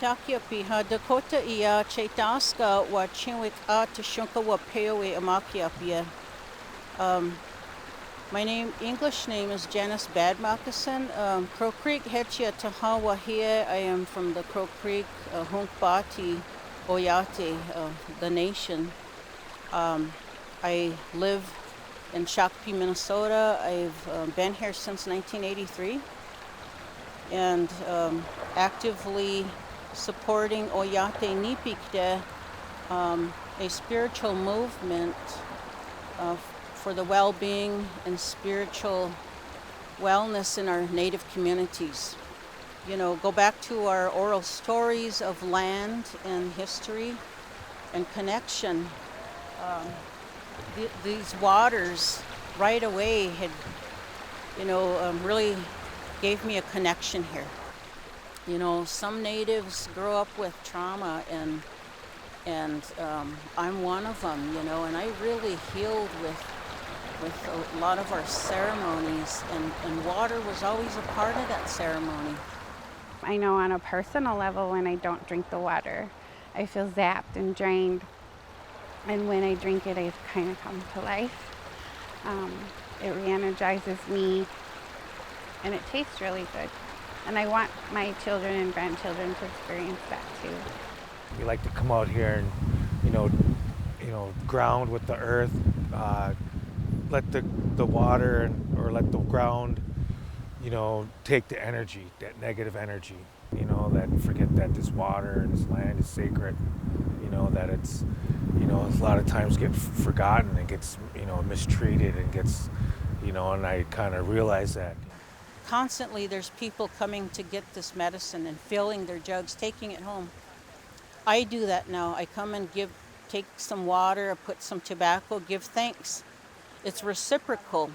Takiapiha, Dakota ia Chaitaska wa Chinwik a Tashunka wa Peoe Amakiapia. My English name is Janice Badmoccasin. Crow Creek Hechia Tahawahia. I am from the Crow Creek Hunkbati Oyate, the nation. I live in Shakopee, Minnesota. I've been here since 1983 and actively supporting Oyate Nipikde, a spiritual movement for the well-being and spiritual wellness in our native communities. You know, go back to our oral stories of land and history and connection. These waters right away had, really gave me a connection here. You know, some natives grow up with trauma and I'm one of them, and I really healed with a lot of our ceremonies, and water was always a part of that ceremony. I know on a personal level, when I don't drink the water, I feel zapped and drained. And when I drink it, I kind of come to life. It re-energizes me, and it tastes really good. And I want my children and grandchildren to experience that too. We like to come out here and, ground with the earth, let the water or let the ground, take the energy, that negative energy, that forget that this water and this land is sacred, that it's, a lot of times get forgotten and gets, mistreated and gets, and I kind of realize that. Constantly there's people coming to get this medicine and filling their jugs, taking it home. I do that now. I come and take some water, I put some tobacco, give thanks. It's reciprocal,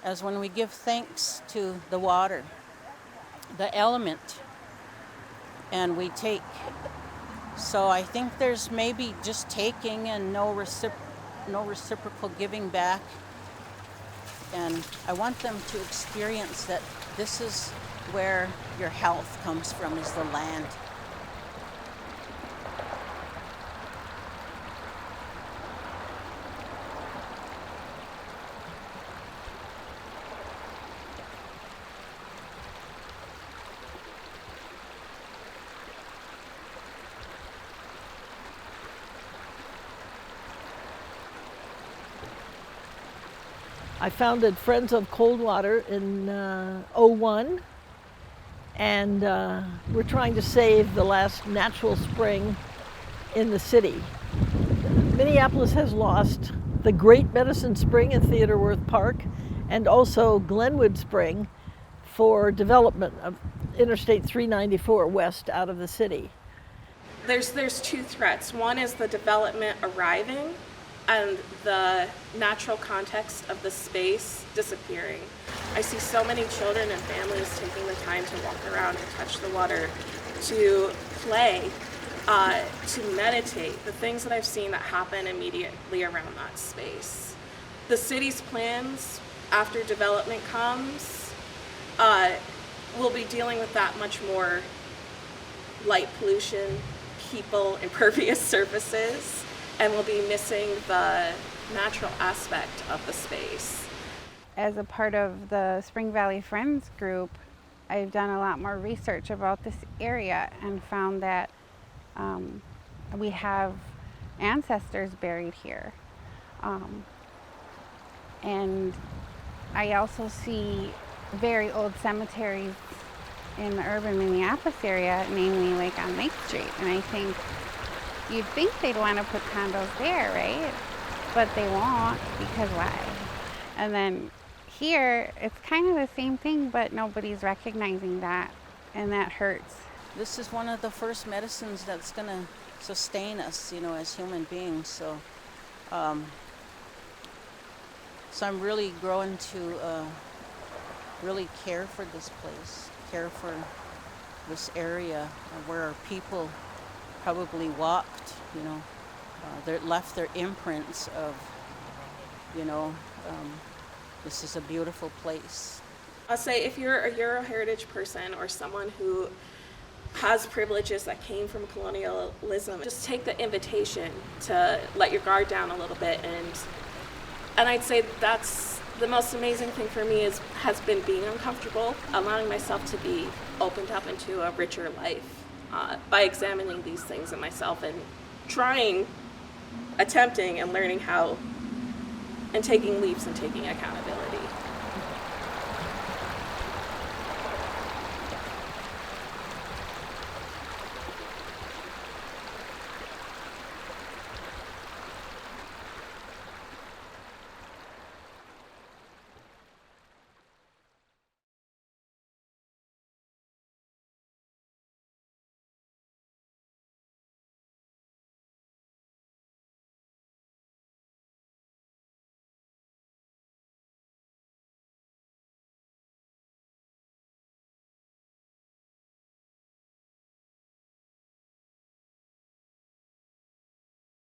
as when we give thanks to the water, the element, and we take. So I think there's maybe just taking and no reciprocal giving back. And I want them to experience that this is where your health comes from, is the land. I founded Friends of Coldwater in '01, and we're trying to save the last natural spring in the city. Minneapolis has lost the Great Medicine Spring in Theodore Wirth Park and also Glenwood Spring for development of Interstate 394 west out of the city. There's two threats. One is the development arriving and the natural context of the space disappearing. I see so many children and families taking the time to walk around, to touch the water, to play, to meditate, the things that I've seen that happen immediately around that space. The city's plans, after development comes, will be dealing with that much more: light pollution, people, impervious surfaces, and we'll be missing the natural aspect of the space. As a part of the Spring Valley Friends group, I've done a lot more research about this area and found that we have ancestors buried here. And I also see very old cemeteries in the urban Minneapolis area, namely like on Lake Street. And I think you'd think they'd want to put condos there, right? But they won't, because why? And then here, it's kind of the same thing, but nobody's recognizing that, and that hurts. This is one of the first medicines that's going to sustain us, as human beings. So I'm really growing to really care for this place, care for this area where our people probably walked, they left their imprints of, this is a beautiful place. I'll say if you're a heritage person or someone who has privileges that came from colonialism. Just take the invitation to let your guard down a little bit, and I'd say that's the most amazing thing for me has been being uncomfortable, allowing myself to be opened up into a richer life by examining these things in myself and attempting and learning how, and taking leaps and taking accountability.